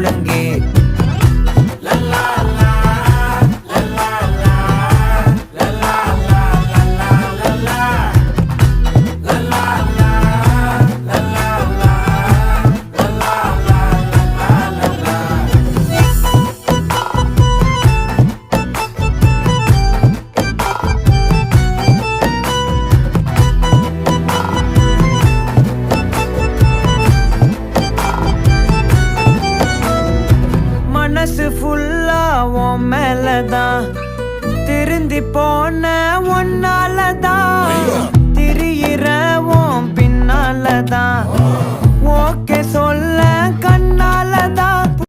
முழங்கே மனசு ஃபுல்லா உன் மேலதான் திருந்தி போன ஒன்னாலதான் திரியிற உன் பின்னாலதான் ஓகே சொல்ல கண்ணாலதான்